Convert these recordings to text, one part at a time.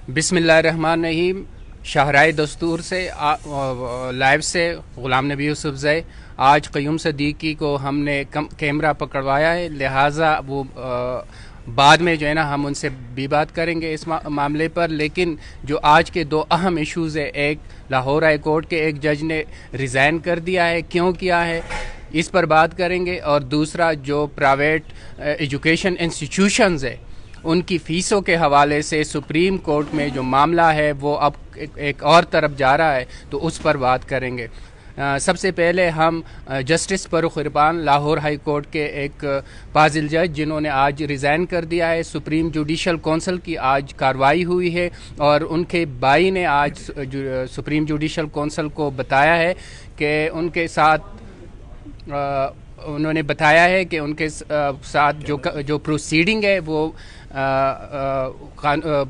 بسم اللہ الرحمن الرحیم. شاہراہ دستور سے لائیو سے غلام نبی یوسف زئی. آج قیوم صدیقی کو ہم نے کیمرہ پکڑوایا ہے، لہٰذا وہ بعد میں جو ہے نا ہم ان سے بھی بات کریں گے اس معاملے پر. لیکن جو آج کے دو اہم ایشوز ہیں، ایک لاہور ہائی کورٹ کے ایک جج نے ریزائن کر دیا ہے، کیوں کیا ہے اس پر بات کریں گے، اور دوسرا جو پرائیویٹ ایجوکیشن انسٹیٹیوشنز ہے ان کی فیسوں کے حوالے سے سپریم کورٹ میں جو معاملہ ہے وہ اب ایک اور طرف جا رہا ہے، تو اس پر بات کریں گے. سب سے پہلے ہم جسٹس فاروق عرفان لاہور ہائی کورٹ کے ایک فاضل جج جنہوں نے آج ریزائن کر دیا ہے. سپریم جوڈیشل کونسل کی آج کارروائی ہوئی ہے اور ان کے بھائی نے آج سپریم جوڈیشل کونسل کو بتایا ہے کہ ان کے ساتھ انہوں نے بتایا ہے کہ ان کے ساتھ جو پروسیڈنگ ہے وہ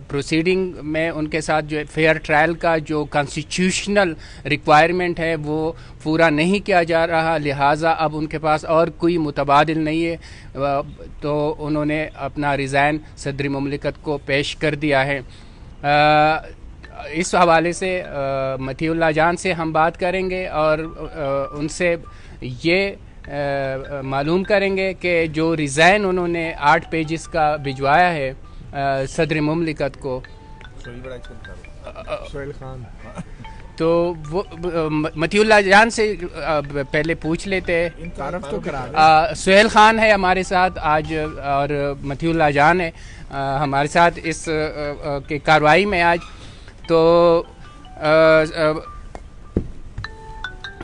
پروسیڈنگ میں ان کے ساتھ جو فیئر ٹرائل کا جو کانسٹیٹیوشنل ریکوائرمنٹ ہے وہ پورا نہیں کیا جا رہا، لہٰذا اب ان کے پاس اور کوئی متبادل نہیں ہے، تو انہوں نے اپنا ریزائن صدر مملکت کو پیش کر دیا ہے. اس حوالے سے مطیع اللہ جان سے ہم بات کریں گے اور ان سے یہ معلوم کریں گے کہ جو ریزائن انہوں نے 8 پیجز کا بھجوایا ہے صدر مملکت کو، سہیل خان، تو وہ مطیع اللہ جان سے پہلے پوچھ لیتے ہیں. تعارف تو کرا. سہیل خان ہے ہمارے ساتھ آج اور مطیع اللہ جان ہے ہمارے ساتھ اس کے کارروائی میں آج. تو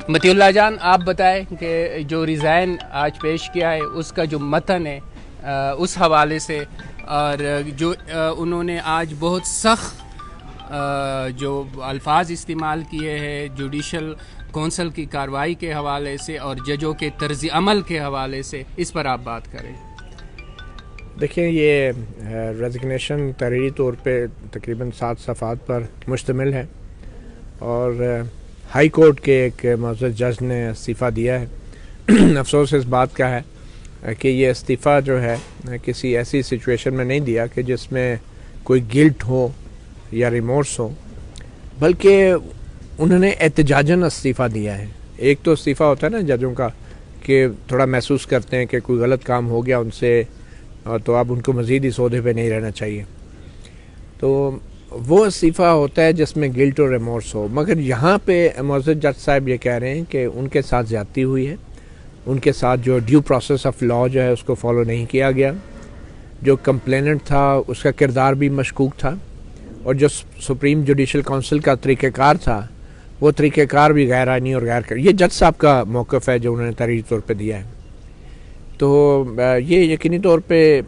مطیع اللہ جان آپ بتائیں کہ جو ریزائن آج پیش کیا ہے اس کا جو متن ہے اس حوالے سے، اور جو انہوں نے آج بہت سخت جو الفاظ استعمال کیے ہیں جوڈیشل کونسل کی کارروائی کے حوالے سے اور ججوں کے طرز عمل کے حوالے سے، اس پر آپ بات کریں. دیکھیں، یہ ریزگنیشن تحریری طور پہ تقریباً 7 صفحات پر مشتمل ہے اور ہائی کورٹ کے ایک معزز جج نے استعفیٰ دیا ہے. افسوس اس بات کا ہے کہ یہ استعفیٰ جو ہے کسی ایسی سچویشن میں نہیں دیا کہ جس میں کوئی گلٹ ہو یا ریمورس ہو، بلکہ انہوں نے احتجاجاً استعفیٰ دیا ہے. ایک تو استعفیٰ ہوتا ہے نا ججوں کا کہ تھوڑا محسوس کرتے ہیں کہ کوئی غلط کام ہو گیا ان سے، تو اب ان کو مزید اس عہدے پہ نہیں رہنا چاہیے، تو وہ استعفیٰ ہوتا ہے جس میں گلٹ اور ریمورس ہو. مگر یہاں پہ معزز جج صاحب یہ کہہ رہے ہیں کہ ان کے ساتھ زیادتی ہوئی ہے، ان کے ساتھ جو ڈیو پروسیس آف لا جو ہے اس کو فالو نہیں کیا گیا، جو کمپلیننٹ تھا اس کا کردار بھی مشکوک تھا، اور جو سپریم جوڈیشل کونسل کا طریقہ کار تھا وہ طریقہ کار بھی غیر آئینی اور یہ جج صاحب کا موقف ہے جو انہوں نے تحریری طور پہ دیا ہے. تو یہ یقینی طور پہ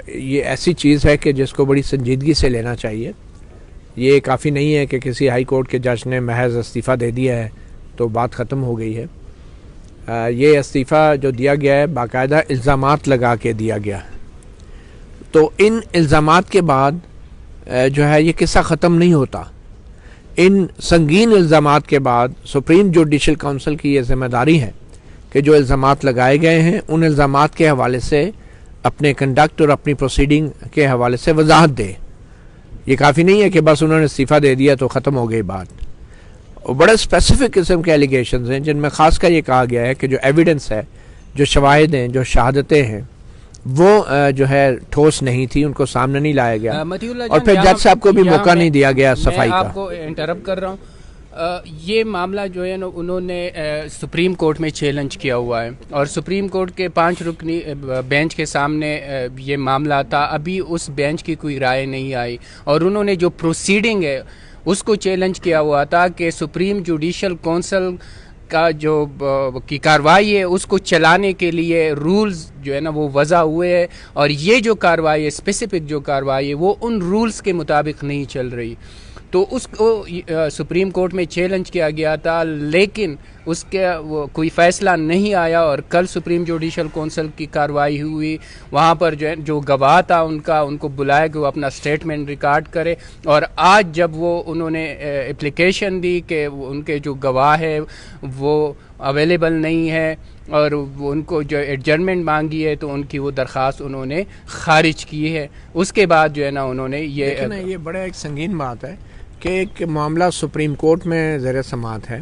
یہ ایسی چیز ہے کہ جس کو بڑی سنجیدگی سے لینا چاہیے. یہ کافی نہیں ہے کہ کسی ہائی کورٹ کے جج نے محض استعفیٰ دے دیا ہے تو بات ختم ہو گئی ہے. یہ استعفیٰ جو دیا گیا ہے باقاعدہ الزامات لگا کے دیا گیا ہے، تو ان الزامات کے بعد جو ہے یہ قصہ ختم نہیں ہوتا. ان سنگین الزامات کے بعد سپریم جوڈیشل کونسل کی یہ ذمہ داری ہے کہ جو الزامات لگائے گئے ہیں ان الزامات کے حوالے سے اپنے کنڈکٹ اور اپنی پروسیڈنگ کے حوالے سے وضاحت دے. یہ کافی نہیں ہے کہ بس انہوں نے استعفیٰ دے دیا تو ختم ہو گئی بات. اور بڑے اسپیسیفک قسم کے ایلیگیشنز ہیں جن میں خاص کر یہ کہا گیا ہے کہ جو ایویڈنس ہے، جو شواہد ہیں، جو شہادتیں ہیں، وہ جو ہے ٹھوس نہیں تھی، ان کو سامنے نہیں لایا گیا، اور پھر جج صاحب کو بھی موقع نہیں دیا گیا صفائی کا. میں آپ کو انٹرپٹ کر رہا ہوں. یہ معاملہ جو ہے نا انہوں نے سپریم کورٹ میں چیلنج کیا ہوا ہے اور سپریم کورٹ کے 5 رکنی بینچ کے سامنے یہ معاملہ تھا. ابھی اس بینچ کی کوئی رائے نہیں آئی اور انہوں نے جو پروسیڈنگ ہے اس کو چیلنج کیا ہوا تھا کہ سپریم جوڈیشل کونسل کا جو کی کارروائی ہے اس کو چلانے کے لیے رولز جو ہے نا وہ وضع ہوئے ہیں، اور یہ جو کارروائی ہے اسپیسیفک جو کارروائی ہے وہ ان رولز کے مطابق نہیں چل رہی. تو اس کو سپریم کورٹ میں چیلنج کیا گیا تھا، لیکن اس کے کوئی فیصلہ نہیں آیا. اور کل سپریم جوڈیشل کونسل کی کارروائی ہوئی، وہاں پر جو گواہ تھا ان کو بلایا کہ وہ اپنا سٹیٹمنٹ ریکارڈ کرے. اور آج جب انہوں نے اپلیکیشن دی کہ ان کے جو گواہ ہے وہ اویلیبل نہیں ہے اور ان کو جو ایڈجرمنٹ مانگی ہے تو ان کی وہ درخواست انہوں نے خارج کی ہے. اس کے بعد جو ہے نا انہوں نے یہ بڑا ایک سنگین بات ہے کہ ایک معاملہ سپریم کورٹ میں زیر سماعت ہے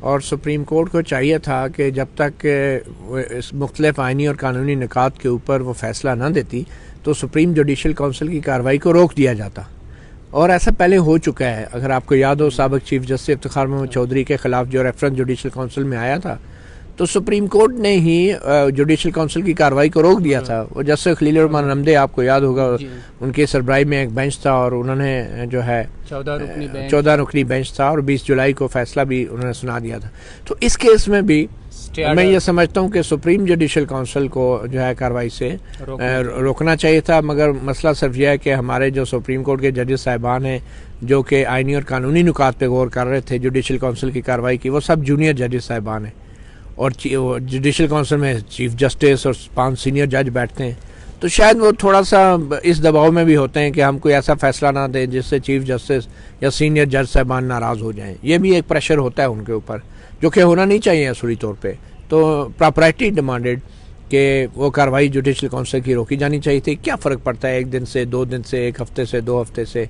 اور سپریم کورٹ کو چاہیے تھا کہ جب تک اس مختلف آئینی اور قانونی نکات کے اوپر وہ فیصلہ نہ دیتی تو سپریم جوڈیشل کونسل کی کارروائی کو روک دیا جاتا. اور ایسا پہلے ہو چکا ہے. اگر آپ کو یاد ہو سابق چیف جسٹس افتخار محمد چودھری کے خلاف جو ریفرنس جوڈیشل کونسل میں آیا تھا تو سپریم کورٹ نے ہی جوڈیشل کونسل کی کارروائی کو روک دیا تھا. وہ جسٹس خلیل الرحمان نمدے آپ کو یاد ہوگا ان کی سربراہی میں ایک بینچ تھا اور انہوں نے جو ہے 14 رکنی بینچ تھا اور 20 جولائی کو فیصلہ بھی انہوں نے سنا دیا تھا. تو اس کیس میں بھی میں یہ سمجھتا ہوں کہ سپریم جوڈیشل کونسل کو جو ہے کارروائی سے روکنا چاہیے تھا. مگر مسئلہ صرف یہ ہے کہ ہمارے جو سپریم کورٹ کے ججز صاحبان ہیں جو کہ آئینی اور قانونی نکات پہ غور کر رہے تھے جوڈیشل کونسل کی کارروائی کی، وہ سب جونیئر ججز صاحبان ہیں اور جوڈیشل کونسل میں چیف جسٹس اور 5 سینئر جج بیٹھتے ہیں. تو شاید وہ تھوڑا سا اس دباؤ میں بھی ہوتے ہیں کہ ہم کوئی ایسا فیصلہ نہ دیں جس سے چیف جسٹس یا سینئر جج صاحبان ناراض ہو جائیں. یہ بھی ایک پریشر ہوتا ہے ان کے اوپر جو کہ ہونا نہیں چاہیے اصولی طور پہ. تو پراپرٹی ڈیمانڈیڈ کہ وہ کارروائی جوڈیشل کونسل کی روکی جانی چاہیے تھی. کیا فرق پڑتا ہے 1 دن سے 2 دن سے 1 ہفتے سے 2 ہفتے سے.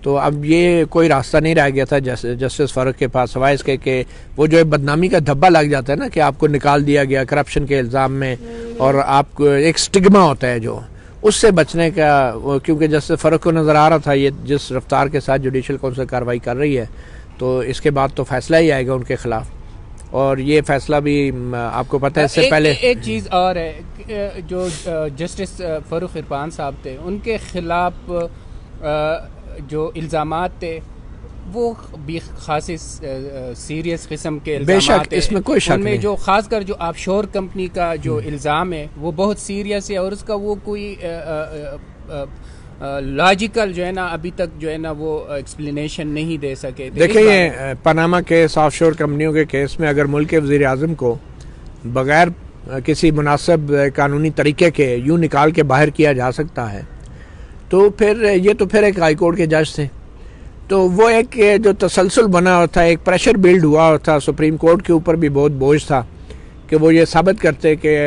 تو اب یہ کوئی راستہ نہیں رہ گیا تھا جسٹس فاروق کے پاس سوائے اس کے کہ وہ جو بدنامی کا دھبا لگ جاتا ہے نا کہ آپ کو نکال دیا گیا کرپشن کے الزام میں اور آپ کو ایک سٹگما ہوتا ہے جو اس سے بچنے کا. کیونکہ جسٹس فاروق کو نظر آ رہا تھا یہ جس رفتار کے ساتھ جوڈیشل کونسل کارروائی کر رہی ہے تو اس کے بعد تو فیصلہ ہی آئے گا ان کے خلاف. اور یہ فیصلہ بھی آپ کو پتہ ہے اس سے پہلے ایک چیز اور ہے جو جسٹس فاروق عرفان صاحب تھے ان کے خلاف جو الزامات تھے وہ بھی خاصی سیریس قسم کے الزامات تھے. اس میں کوئی شک نہیں. ان میں جو خاص کر جو آف شور کمپنی کا جو الزام ہے وہ بہت سیریس ہے اور اس کا وہ کوئی لاجیکل جو ہے نا ابھی تک جو ہے نا وہ ایکسپلینیشن نہیں دے سکے. دیکھیں یہ پاناما کیس آف شور کمپنیوں کے کیس میں اگر ملک کے وزیر اعظم کو بغیر کسی مناسب قانونی طریقے کے یوں نکال کے باہر کیا جا سکتا ہے تو پھر یہ تو پھر ایک ہائی کورٹ کے جج تھے. تو وہ ایک جو تسلسل بنا ہوا تھا ایک پریشر بلڈ ہوا ہوا تھا سپریم کورٹ کے اوپر بھی بہت بوجھ تھا کہ وہ یہ ثابت کرتے کہ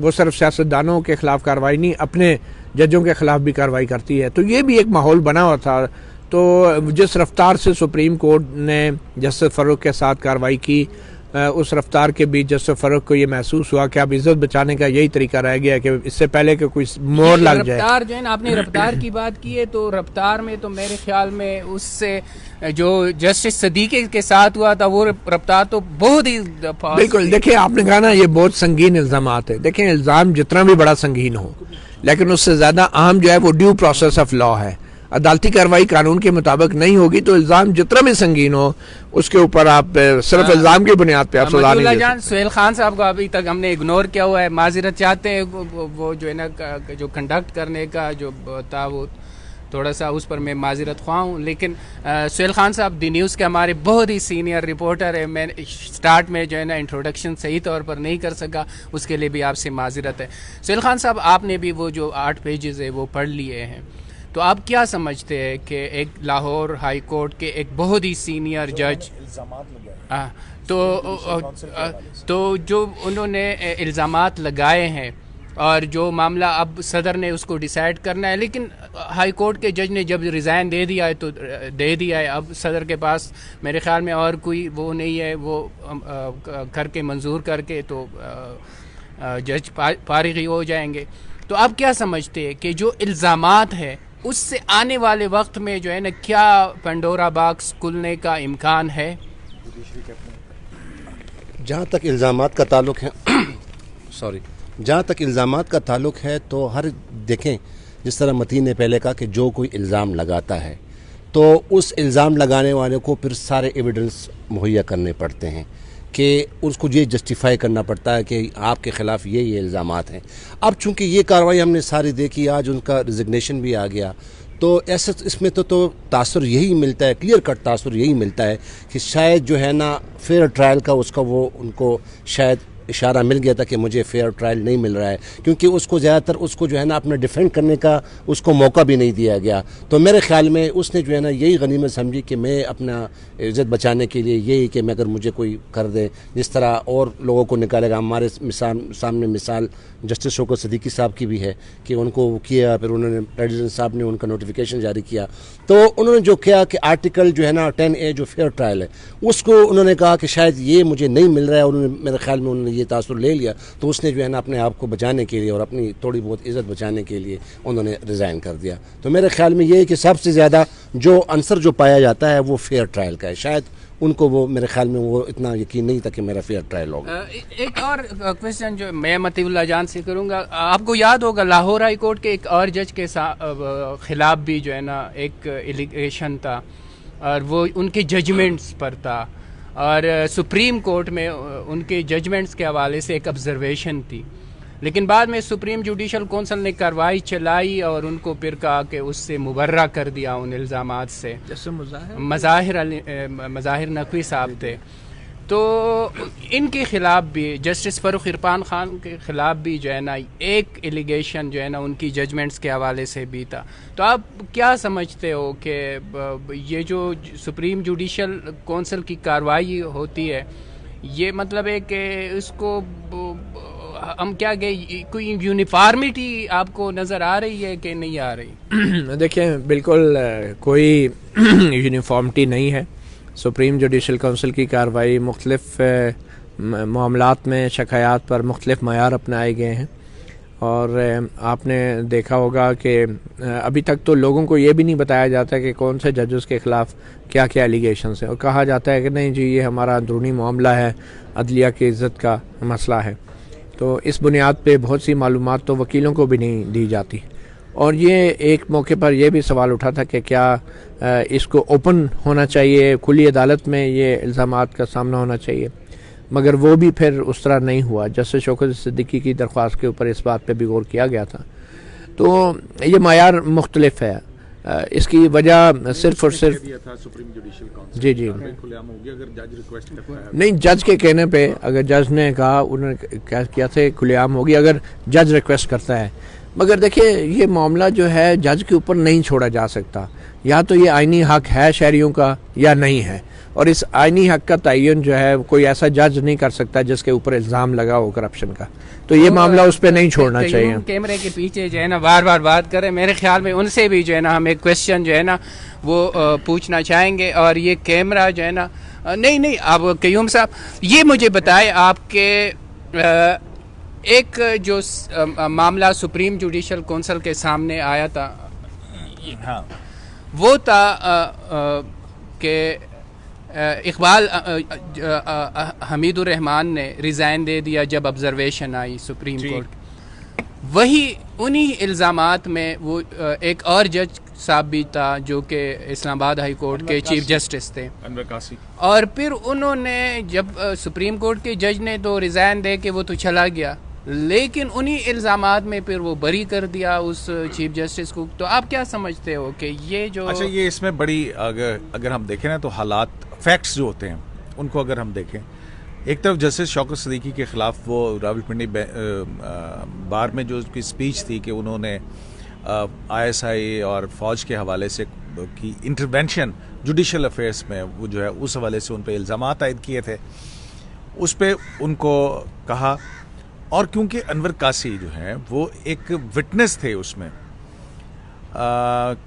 وہ صرف سیاستدانوں کے خلاف کارروائی نہیں اپنے ججوں کے خلاف بھی کارروائی کرتی ہے. تو یہ بھی ایک ماحول بنا ہوا تھا. تو جس رفتار سے سپریم کورٹ نے جسٹس فاروق کے ساتھ کارروائی کی اس رفتار کے بیچ جسٹس فاروق کو یہ محسوس ہوا کہ اب عزت بچانے کا یہی طریقہ رہ گیا کہ اس سے پہلے کہ کوئی مور لگ جائے. رفتار جو ہے نا آپ نے رفتار کی بات کی ہے تو رفتار میں تو میرے خیال میں اس سے جو جسٹس صدیقی کے ساتھ ہوا تھا وہ رفتار تو بہت ہی بالکل. دیکھیں آپ نے کہا نا یہ بہت سنگین الزامات ہیں. دیکھیں الزام جتنا بھی بڑا سنگین ہو لیکن اس سے زیادہ اہم جو ہے وہ ڈیو پروسیس آف لا ہے. عدالتی کارروائی قانون کے مطابق نہیں ہوگی تو الزام جتنا بھی سنگین ہو اس کے اوپر آپ صرف الزام کی بنیاد پہ آپ سزا نہیں دے سکتے. سہیل خان صاحب کو ابھی تک ہم نے اگنور کیا ہوا ہے. معذرت چاہتے ہیں وہ جو ہے نا جو کنڈکٹ کرنے کا جو تھا وہ تھوڑا سا اس پر میں معذرت خواہ ہوں. لیکن سہیل خان صاحب دی نیوز کے ہمارے بہت ہی سینئر رپورٹر ہیں. میں سٹارٹ میں جو ہے نا انٹروڈکشن صحیح طور پر نہیں کر سکا اس کے لیے بھی آپ سے معذرت ہے. سہیل خان صاحب آپ نے بھی وہ جو 8 پیجز ہے وہ پڑھ لیے ہیں تو آپ کیا سمجھتے ہیں کہ ایک لاہور ہائی کورٹ کے ایک بہت ہی سینئر جج تو جو انہوں نے الزامات لگائے ہیں اور جو معاملہ اب صدر نے اس کو ڈیسائیڈ کرنا ہے لیکن ہائی کورٹ کے جج نے جب ریزائن دے دیا ہے تو دے دیا ہے. اب صدر کے پاس میرے خیال میں اور کوئی وہ نہیں ہے وہ کر کے منظور کر کے تو جج فارغ ہی ہو جائیں گے. تو آپ کیا سمجھتے ہیں کہ جو الزامات ہے اس سے آنے والے وقت میں جو ہے نا کیا پنڈورا باکس کھلنے کا امکان ہے؟ جہاں تک الزامات کا تعلق ہے جہاں تک الزامات کا تعلق ہے تو دیکھیں جس طرح متین نے پہلے کہا کہ جو کوئی الزام لگاتا ہے تو اس الزام لگانے والے کو پھر سارے ایویڈنس مہیا کرنے پڑتے ہیں کہ اس کو یہ جسٹیفائی کرنا پڑتا ہے کہ آپ کے خلاف یہ الزامات ہیں. اب چونکہ یہ کارروائی ہم نے ساری دیکھی آج ان کا ریزگنیشن بھی آ گیا تو ایسا اس میں تو تاثر یہی ملتا ہے کلیئر کٹ تاثر یہی ملتا ہے کہ شاید جو ہے نا فیئر ٹرائل کا اس کا وہ ان کو شاید اشارہ مل گیا تھا کہ مجھے فیئر ٹرائل نہیں مل رہا ہے، کیونکہ اس کو زیادہ تر اس کو جو ہے نا اپنا ڈیفینڈ کرنے کا اس کو موقع بھی نہیں دیا گیا. تو میرے خیال میں اس نے جو ہے نا یہی غنیمت سمجھی کہ میں اپنا عزت بچانے کے لیے یہی کہ میں اگر مجھے کوئی کر دے، جس طرح اور لوگوں کو نکالے گا. ہمارے سامنے مثال جسٹس شوکت صدیقی صاحب کی بھی ہے کہ ان کو کیا، پھر انہوں نے پریزیڈنٹ صاحب نے ان کا نوٹیفیکیشن جاری کیا. تو انہوں نے جو کیا کہ آرٹیکل جو ہے نا 10A جو فیئر ٹرائل ہے اس کو انہوں نے کہا کہ شاید یہ مجھے نہیں مل رہا ہے. انہوں نے میرے خیال میں انہوں نے یہ تاثر لے لیا، تو اس نے جو ہے نا اپنے آپ کو بچانے کے لیے اور اپنی تھوڑی بہت عزت بچانے کے لیے انہوں نے ریزائن کر دیا. تو میرے خیال میں یہ ہے کہ سب سے زیادہ جو عنصر جو پایا جاتا ہے وہ فیئر ٹرائل کا ہے. شاید ان کو وہ میرے خیال میں وہ اتنا یقین نہیں تھا کہ میرا فیئر ٹرائل ہوگا. ایک اور کویسچن جو میں مطیع اللہ جان سے کروں گا، آپ کو یاد ہوگا لاہور ہائی کورٹ کے ایک اور جج کے خلاف بھی جو ہے نا ایک ایلیگیشن تھا، اور وہ ان کے ججمنٹس پر تھا، اور سپریم کورٹ میں ان کے ججمنٹس کے حوالے سے ایک آبزرویشن تھی. لیکن بعد میں سپریم جوڈیشل کونسل نے کارروائی چلائی اور ان کو پھر کہا کہ اس سے مبرہ کر دیا ان الزامات سے. جیسے مظاہر نقوی صاحب تھے. تو ان کے خلاف بھی جسٹس فاروق عرفان خان کے خلاف بھی جو ہے نا ایک ایلیگیشن جو ہے نا ان کی ججمنٹس کے حوالے سے بھی تھا. تو آپ کیا سمجھتے ہو کہ یہ جو سپریم جوڈیشل کونسل کی کارروائی ہوتی ہے، یہ مطلب ہے کہ اس کو ہم کیا کہ کوئی یونیفارمٹی آپ کو نظر آ رہی ہے کہ نہیں آ رہی؟ دیکھیں بالکل کوئی یونیفارمٹی نہیں ہے. سپریم جوڈیشل کونسل کی کارروائی مختلف معاملات میں شکایات پر مختلف معیار اپنائے گئے ہیں، اور آپ نے دیکھا ہوگا کہ ابھی تک تو لوگوں کو یہ بھی نہیں بتایا جاتا کہ کون سے ججز کے خلاف کیا کیا ایلیگیشنز ہیں، اور کہا جاتا ہے کہ نہیں جی یہ ہمارا اندرونی معاملہ ہے، عدلیہ کی عزت کا مسئلہ ہے. تو اس بنیاد پہ بہت سی معلومات تو وکیلوں کو بھی نہیں دی جاتی. اور یہ ایک موقع پر یہ بھی سوال اٹھا تھا کہ کیا اس کو اوپن ہونا چاہیے، کھلی عدالت میں یہ الزامات کا سامنا ہونا چاہیے، مگر وہ بھی پھر اس طرح نہیں ہوا. جسٹس شوکت صدیقی کی درخواست کے اوپر اس بات پہ بھی غور کیا گیا تھا. تو یہ معیار مختلف ہے. اس کی وجہ صرف اور صرف جی نہیں، جج کے کہنے پہ اگر جج نے کہا، انہوں نے کیا تھا کھلے عام ہوگی اگر جج ریکویسٹ کرتا ہے. مگر دیکھیں یہ معاملہ جو ہے جج کے اوپر نہیں چھوڑا جا سکتا. یا تو یہ آئینی حق ہے شہریوں کا یا نہیں ہے، اور اس آئینی حق کا تعین جو ہے کوئی ایسا جج نہیں کر سکتا جس کے اوپر الزام لگا ہو کرپشن کا. تو یہ معاملہ اس پہ نہیں چھوڑنا چاہیے. کیمرے کے پیچھے جو ہے نا بار بار بات کریں، میرے خیال میں ان سے بھی جو ہے نا ہم ایک کویسچن جو ہے نا وہ پوچھنا چاہیں گے. اور یہ کیمرہ جو ہے نا نہیں اب قیوم صاحب یہ مجھے بتائے آپ کے ایک جو معاملہ سپریم جوڈیشل کونسل کے سامنے آیا تھا وہ تھا کہ اقبال حمید الرحمان نے ریزائن دے دیا جب آبزرویشن آئی سپریم کورٹ. وہی انہی الزامات میں وہ ایک اور جج صاحب بھی تھا جو کہ اسلام آباد ہائی کورٹ کے چیف جسٹس تھے، انور قاسی. اور پھر انہوں نے جب سپریم کورٹ کے جج نے تو ریزائن دے کے وہ تو چلا گیا، لیکن انہی الزامات میں پھر وہ بری کر دیا اس چیف جسٹس کو. تو آپ کیا سمجھتے ہو کہ یہ جو اچھا یہ اس میں بڑی اگر ہم دیکھیں نا تو حالات فیکٹس جو ہوتے ہیں ان کو اگر ہم دیکھیں، ایک طرف جسٹس شوکت صدیقی کے خلاف وہ راولپنڈی بار میں جو اس کی اسپیچ تھی کہ انہوں نے ISI اور فوج کے حوالے سے کی انٹرونشن جوڈیشل افیئرس میں، وہ جو ہے اس حوالے سے ان پہ الزامات عائد کیے تھے، اس پہ ان کو کہا. اور کیونکہ انور قاسی جو ہیں وہ ایک وٹنس تھے اس میں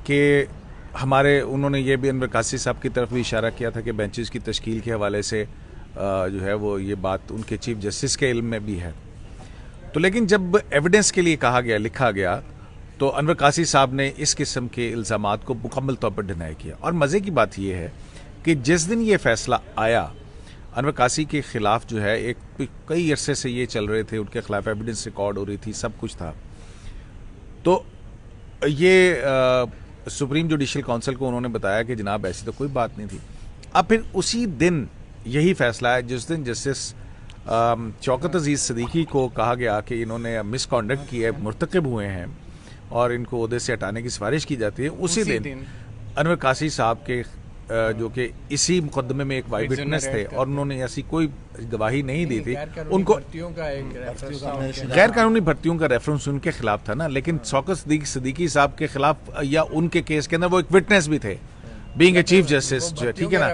کہ ہمارے، انہوں نے یہ بھی انور قاسی صاحب کی طرف بھی اشارہ کیا تھا کہ بینچز کی تشکیل کے حوالے سے جو ہے وہ یہ بات ان کے چیف جسٹس کے علم میں بھی ہے. تو لیکن جب ایویڈنس کے لیے کہا گیا، لکھا گیا، تو انور قاسی صاحب نے اس قسم کے الزامات کو مکمل طور پر ڈینائی کیا. اور مزے کی بات یہ ہے کہ جس دن یہ فیصلہ آیا انور قاسی کے خلاف جو ہے ایک کئی عرصے سے یہ چل رہے تھے، ان کے خلاف ایویڈنس ریکارڈ ہو رہی تھی، سب کچھ تھا. تو یہ سپریم جوڈیشل کونسل کو انہوں نے بتایا کہ جناب ایسی تو کوئی بات نہیں تھی. اب پھر اسی دن یہی فیصلہ ہے جس دن جسٹس شوکت عزیز صدیقی کو کہا گیا کہ انہوں نے مس کانڈکٹ کی ہے، مرتکب ہوئے ہیں اور ان کو عہدے سے ہٹانے کی سفارش کی جاتی ہے، اسی دن انور قاسی صاحب کے جو کہ اسی مقدمے میں ایک وائی وٹنس تھے اور انہوں نے ایسی کوئی گواہی نہیں دی تھی، ان کو غیر قانونی بھرتیوں کا ریفرنس ان کے خلاف تھا نا، لیکن شوکت صدیقی صاحب کے خلاف یا ان کے کیس کے اندر وہ ایک وٹنس بھی تھے، بینگ اے چیف جسٹس، ٹھیک ہے نا.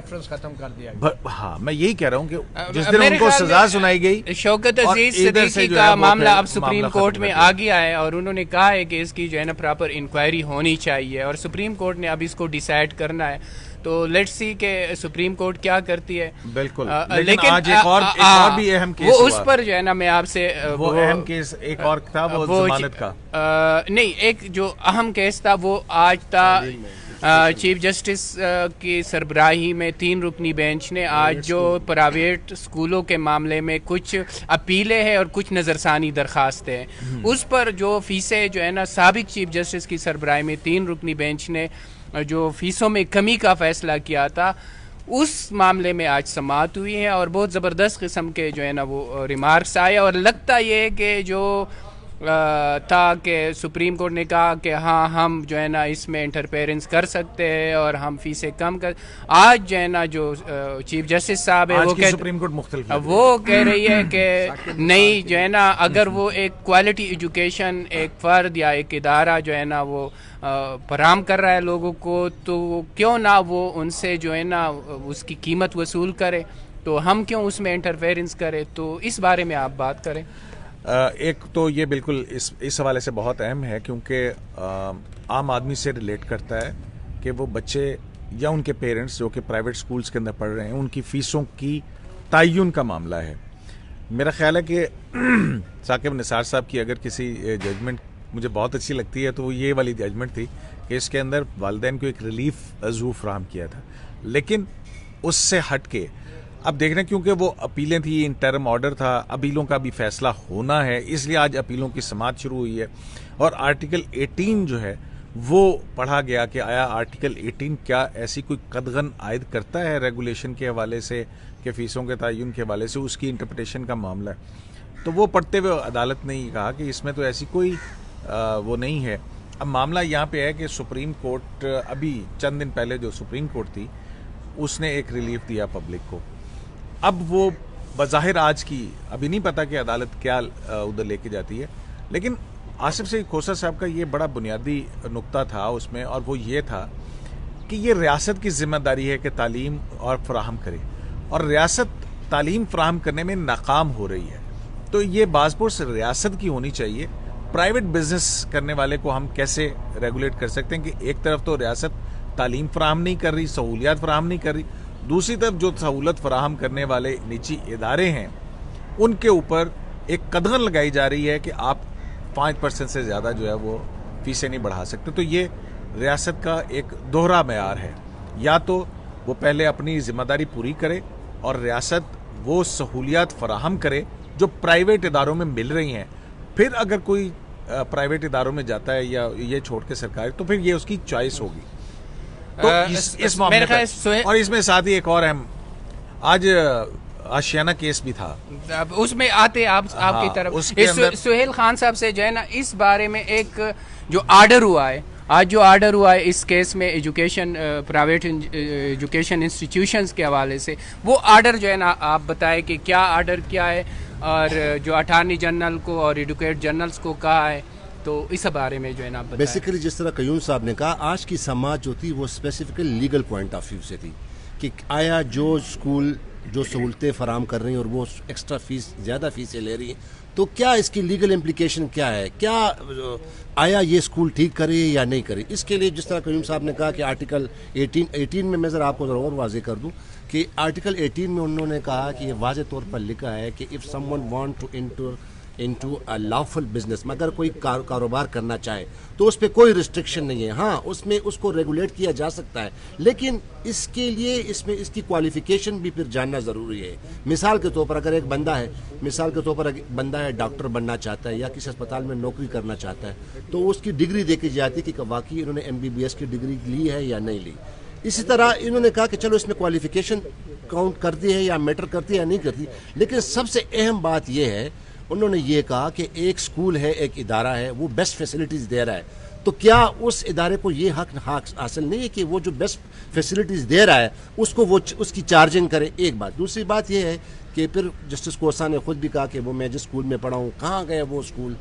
ہاں میں یہی کہہ رہا ہوں کہ جس دن ان کو سزا سنائی گئی، شوکت عزیز صدیقی کا معاملہ اب سپریم کورٹ میں آ گیا ہے اور انہوں نے کہا ہے کہ اس کی جو ہے نا پراپر انکوائری ہونی چاہیے اور سپریم کورٹ نے اب اس کو ڈیسائیڈ کرنا ہے. تو لیٹس سی کہ سپریم کورٹ کیا کرتی ہے. بالکل. لیکن آج ایک اور بھی اہم کیس وہ اس پر جو ہے نا میں آپ سے وہ اہم کیس ایک اور تھا، وہ ضمانت کا نہیں، ایک جو اہم کیس تھا وہ آج تھا چیف جسٹس کی سربراہی میں 3 رکنی بینچ نے آج جو پرائیویٹ اسکولوں کے معاملے میں کچھ اپیلیں ہیں اور کچھ نظرثانی درخواستیں ہیں، اس پر جو فیسیں جو ہے نا سابق چیف جسٹس کی سربراہی میں 3 رکنی بینچ نے جو فیسوں میں کمی کا فیصلہ کیا تھا، اس معاملے میں آج سماعت ہوئی ہے اور بہت زبردست قسم کے جو ہے نا وہ ریمارکس آئے اور لگتا یہ کہ جو تھا کہ سپریم کورٹ نے کہا کہ ہاں ہم جو ہے نا اس میں انٹرفیئرنس کر سکتے ہیں اور ہم فیسیں کم کر، آج جو ہے نا جو چیف جسٹس صاحب ہے وہ سپریم کورٹ مختلف وہ کہہ رہی ہے کہ نہیں جو ہے نا اگر وہ ایک کوالٹی ایجوکیشن ایک فرد یا ایک ادارہ جو ہے نا وہ فراہم کر رہا ہے لوگوں کو، تو کیوں نہ وہ ان سے جو ہے نا اس کی قیمت وصول کرے، تو ہم کیوں اس میں انٹرفیئرنس کرے. تو اس بارے میں آپ بات کریں. ایک تو یہ بالکل اس حوالے سے بہت اہم ہے کیونکہ عام آدمی سے ریلیٹ کرتا ہے کہ وہ بچے یا ان کے پیرنٹس جو کہ پرائیویٹ سکولز کے اندر پڑھ رہے ہیں، ان کی فیسوں کی تعین کا معاملہ ہے. میرا خیال ہے کہ ثاقب نثار صاحب کی اگر کسی ججمنٹ مجھے بہت اچھی لگتی ہے تو وہ یہ والی ججمنٹ تھی کہ اس کے اندر والدین کو ایک ریلیف ضرور فراہم کیا تھا، لیکن اس سے ہٹ کے اب دیکھ رہے ہیں کیونکہ وہ اپیلیں تھیں، انٹرم آرڈر تھا، اپیلوں کا بھی فیصلہ ہونا ہے، اس لیے آج اپیلوں کی سماعت شروع ہوئی ہے اور آرٹیکل 18 جو ہے وہ پڑھا گیا کہ آیا آرٹیکل 18 کیا ایسی کوئی قدغن عائد کرتا ہے ریگولیشن کے حوالے سے کہ فیسوں کے تعین کے حوالے سے اس کی انٹرپریٹیشن کا معاملہ ہے. تو وہ پڑھتے ہوئے عدالت نے کہا کہ اس میں تو ایسی کوئی وہ نہیں ہے. اب معاملہ یہاں پہ ہے کہ سپریم کورٹ ابھی چند دن پہلے جو سپریم کورٹ تھی اس نے ایک ریلیف دیا پبلک کو. اب وہ بظاہر آج کی ابھی نہیں پتا کہ عدالت کیا ادھر لے کے جاتی ہے، لیکن آصف سعید کھوسر صاحب کا یہ بڑا بنیادی نقطہ تھا اس میں، اور وہ یہ تھا کہ یہ ریاست کی ذمہ داری ہے کہ تعلیم اور فراہم کرے، اور ریاست تعلیم فراہم کرنے میں ناکام ہو رہی ہے. تو یہ باز پرس ریاست کی ہونی چاہیے. پرائیویٹ بزنس کرنے والے کو ہم کیسے ریگولیٹ کر سکتے ہیں کہ ایک طرف تو ریاست تعلیم فراہم نہیں کر رہی، سہولیات فراہم نہیں کر رہی، دوسری طرف جو سہولت فراہم کرنے والے نجی ادارے ہیں ان کے اوپر ایک قدغن لگائی جا رہی ہے کہ آپ 5% سے زیادہ جو ہے وہ فیسیں نہیں بڑھا سکتے. تو یہ ریاست کا ایک دوہرا معیار ہے، یا تو وہ پہلے اپنی ذمہ داری پوری کرے اور ریاست وہ سہولیات فراہم کرے جو پرائیویٹ اداروں میں مل رہی ہیں، پھر اگر کوئی پرائیویٹ اداروں میں جاتا ہے یا یہ چھوڑ کے سرکاری تو پھر یہ اس کی چوائس ہوگی. تو اس معاملے پر اور اس میں ساتھ ہی ایک اور اہم آج آشیانہ کیس بھی تھا، اس میں آتے آپ کی طرف سہیل خان صاحب سے جو ہے نا اس بارے میں ایک جو آرڈر ہوا ہے، آج جو آرڈر ہوا ہے اس کیس میں ایجوکیشن پرائیویٹ ایجوکیشن انسٹیٹیوشنز کے حوالے سے، وہ آرڈر جو ہے نا آپ بتائیں کہ کیا آرڈر کیا ہے اور جو اٹارنی جنرل کو اور ایڈوکیٹ جنرلز کو کہا ہے، تو اس بارے میں جو ہے نا بیسیکلی جس طرح قیوم صاحب نے کہا آج کی سماعت جو تھی وہ specifically legal point of view سے تھی کہ آیا جو اسکول جو سہولتیں فراہم کر رہی ہیں اور وہ ایکسٹرا فیس زیادہ فیسیں لے رہی ہیں تو کیا اس کی لیگل امپلیکیشن کیا ہے، کیا آیا یہ اسکول ٹھیک کرے یا نہیں کرے. اس کے لیے جس طرح قیوم صاحب نے کہا کہ آرٹیکل 18 میں ذرا آپ کو ذرا اور واضح کر دوں کہ آرٹیکل 18 میں انہوں نے کہا کہ یہ واضح طور پر لکھا ہے کہ if someone want to enter into a lawful business، مگر کوئی کاروبار کرنا چاہے تو اس پہ کوئی ریسٹرکشن نہیں ہے. ہاں اس میں اس کو ریگولیٹ کیا جا سکتا ہے، لیکن اس کے لیے اس میں اس کی کوالیفیکیشن بھی پھر جاننا ضروری ہے. مثال کے طور پر اگر ایک بندہ ہے، مثال کے طور پر بندہ ہے ڈاکٹر بننا چاہتا ہے یا کسی اسپتال میں نوکری کرنا چاہتا ہے تو اس کی ڈگری دیکھی جاتی ہے کہ واقعی انہوں نے MBBS کی ڈگری لی ہے یا نہیں لی. اسی طرح انہوں نے کہا کہ چلو اس میں کوالیفیکیشن کاؤنٹ کرتی ہے یا میٹر کرتی ہے یا نہیں کرتی، لیکن سب سے اہم بات یہ ہے انہوں نے یہ کہا کہ ایک سکول ہے، ایک ادارہ ہے، وہ بیسٹ فیسلٹیز دے رہا ہے تو کیا اس ادارے کو یہ حق حاصل نہیں ہے کہ وہ جو بیسٹ فیسلٹیز دے رہا ہے اس کو وہ اس کی چارجنگ کرے؟ ایک بات. دوسری بات یہ ہے کہ پھر جسٹس کوسا نے خود بھی کہا کہ وہ میں جس اسکول میں پڑھا ہوں کہاں گئے وہ اسکول،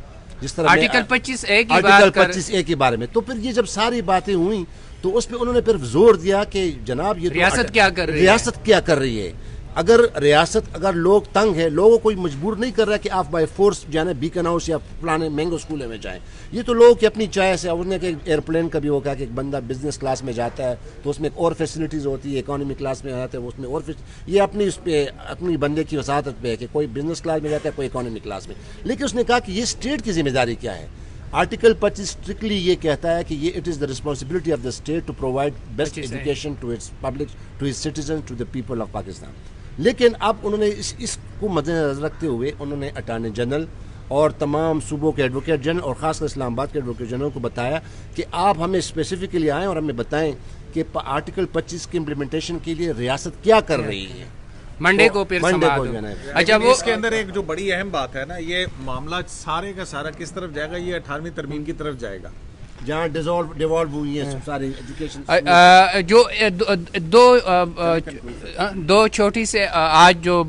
جس طرح آرٹیکل 25A کی آرٹیکل بات 25A کے بارے میں. تو پھر یہ جب ساری باتیں ہوئیں تو اس پہ انہوں نے پھر زور دیا کہ جناب یہ ریاست کیا کر رہی ہے، ریاست کیا کر رہی ہے. اگر لوگ تنگ ہے، لوگوں کو مجبور نہیں کر رہا کہ آپ بائی فورس جانے بیکن ہاؤس یا پرانے مینگو اسکولے میں جائیں. یہ تو لوگوں کی اپنی چوائس ہے. انہوں نے کہ ایئرپلین کا بھی وہ کہا کہ ایک بندہ بزنس کلاس میں جاتا ہے تو اس میں اور فیسلٹیز ہوتی ہے، اکانومی کلاس میں جاتا ہے اس میں اور یہ اپنی اس پہ اپنی بندے کی وساطت پہ ہے کہ کوئی بزنس کلاس میں جاتا ہے کوئی اکانومی کلاس میں. لیکن اس نے کہا کہ یہ اسٹیٹ کی ذمہ داری کیا ہے. آرٹیکل 25 اسٹرکٹلی یہ کہتا ہے کہ یہ it is the responsibility of the state to provide best education to its public, to its citizen, to the people of Pakistan. لیکن اب انہوں نے اس کو مد نظر رکھتے ہوئے انہوں نے اٹارنی جنرل اور تمام صوبوں کے ایڈوکیٹ جنرل اور خاص کر اسلام آباد کے ایڈوکیٹ جنرل کو بتایا کہ آپ ہمیں اسپیسیفکلی آئیں اور ہمیں بتائیں کہ آرٹیکل 25 کی امپلیمنٹیشن کے لیے ریاست کیا کر رہی ہے. منڈے کو پھر اچھا وہ اس کے اندر ایک جو بڑی اہم بات ہے نا، یہ معاملہ سارے کا سارا کس طرف جائے گا؟ یہ 18ویں ترمیم کی طرف جائے گا جہاں ڈیوالو ہوئی ہے ساری ایجوکیشن. جو دو چھوٹی سے آج جو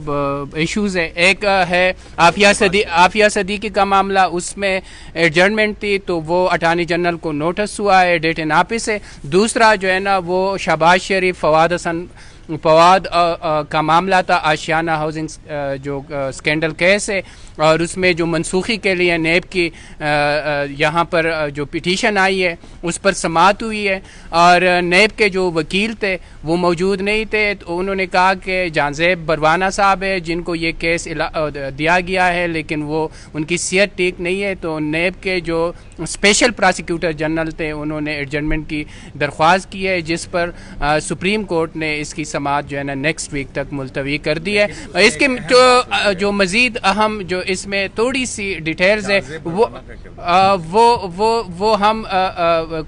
ایشوز ہیں، ایک ہے عافیہ صدیقی کا معاملہ، اس میں ایڈجرنمنٹ تھی تو وہ اٹارنی جنرل کو نوٹس ہوا ہے ڈیٹ ان آفس سے. دوسرا جو ہے نا وہ شہباز شریف فواد کا معاملہ تھا، آشیانہ ہاؤسنگ جو اسکینڈل کیس ہے، اور اس میں جو منسوخی کے لیے نیب کی یہاں پر جو پٹیشن آئی ہے اس پر سماعت ہوئی ہے، اور نیب کے جو وکیل تھے وہ موجود نہیں تھے. تو انہوں نے کہا کہ جانزیب بروانہ صاحب ہے جن کو یہ کیس دیا گیا ہے لیکن وہ ان کی صحت ٹھیک نہیں ہے. تو نیب کے جو اسپیشل پراسیکیوٹر جنرل تھے انہوں نے ایڈجرنمنٹ کی درخواست کی ہے، جس پر سپریم کورٹ نے اس کی سماعت جو ہے نا نیکسٹ ویک تک ملتوی کر دی ہے. اس کے جو مزید اہم جو اس میں تھوڑی سی ڈیٹیلز ہے وہ ہم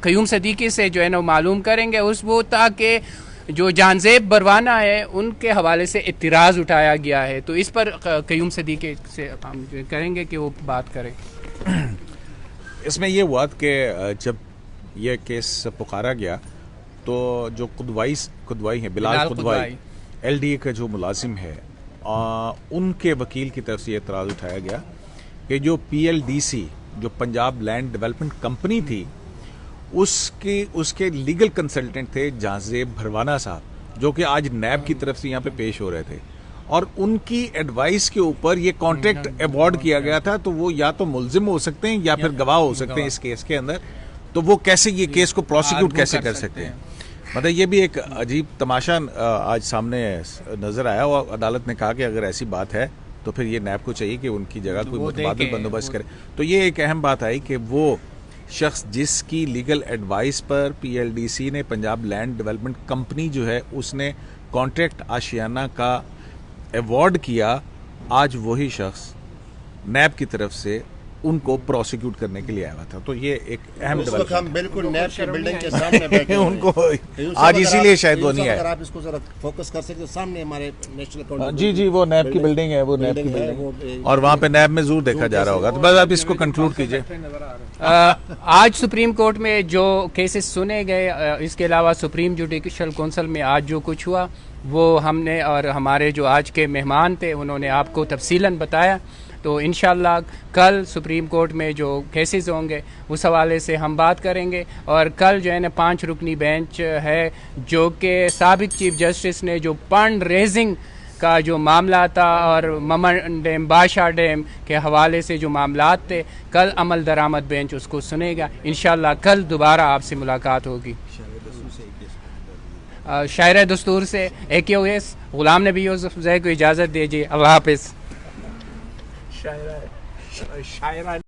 قیوم صدیقی سے جو ہے نا معلوم کریں گے. وہ تاکہ جو جانزیب بروانہ ہے ان کے حوالے سے اعتراض اٹھایا گیا ہے، تو اس پر قیوم صدیقی سے ہم کریں گے کہ وہ بات کریں. اس میں یہ ہوا کہ جب یہ کیس پکارا گیا تو جو قدوائی ہیں، بلال قدوائی ایل ڈی اے کا جو ملازم ہے، ان کے وکیل کی طرف سے یہ اعتراض اٹھایا گیا کہ جو PLDC جو پنجاب لینڈ ڈیولپمنٹ کمپنی تھی اس کے لیگل کنسلٹنٹ تھے جانزیب بھروانہ صاحب، جو کہ آج نیب کی طرف سے یہاں پہ پیش ہو رہے تھے، اور ان کی ایڈوائس کے اوپر یہ کانٹریکٹ ایوارڈ کیا گیا تھا. تو وہ یا تو ملزم ہو سکتے ہیں یا پھر گواہ ہو سکتے ہیں اس کیس کے اندر. تو وہ کیسے یہ کیس کو پروسیکیوٹ کیسے کر سکتے ہیں؟ مطلب یہ بھی ایک عجیب تماشا آج سامنے نظر آیا، اور عدالت نے کہا کہ اگر ایسی بات ہے تو پھر یہ نیب کو چاہیے کہ ان کی جگہ کوئی متبادل بندوبست کرے. تو یہ ایک اہم بات آئی کہ وہ شخص جس کی لیگل ایڈوائس پر PLDC نے پنجاب لینڈ ڈیولپمنٹ کمپنی جو ہے اس نے کانٹریکٹ آشیانہ کا ایوارڈ کیا، آج وہی شخص نیب کی طرف سے ان کو پروسیکیوٹ کرنے کے لیے آیا تھا. تو یہ ایک اہم ہم بالکل نیب کی بلڈنگ کے سامنے بیٹھے ان کو آج اسی لیے شاید وہ نہیں اگر آپ اس کو ذرا فوکس کر سکتے سامنے ہمارے نیشنل اکاؤنٹ. جی وہ نیب کی بلڈنگ ہے، وہ نیب کی بلڈنگ، اور وہاں پہ نیب میں ضرور دیکھا جا رہا ہوگا. تو بس آپ اس کو کنکلوڈ کیجئے. آج سپریم کورٹ میں جو کیسز سنے گئے، اس کے علاوہ سپریم جوڈیشل کونسل میں آج جو کچھ ہوا وہ ہم نے اور ہمارے جو آج کے مہمان تھے انہوں نے آپ کو تفصیلاً بتایا. تو انشاءاللہ کل سپریم کورٹ میں جو کیسز ہوں گے اس حوالے سے ہم بات کریں گے. اور کل جو ہے نا 5 رکنی بینچ ہے جو کہ سابق چیف جسٹس نے جو فنڈ ریزنگ کا جو معاملہ تھا اور ممن ڈیم بادشاہ ڈیم کے حوالے سے جو معاملات تھے، کل عمل درآمد بینچ اس کو سنے گا. انشاءاللہ کل دوبارہ آپ سے ملاقات ہوگی. شاعر دستور سے AQS غلام نبی یوسف زئی کو اجازت دیجیے. اللہ حافظ.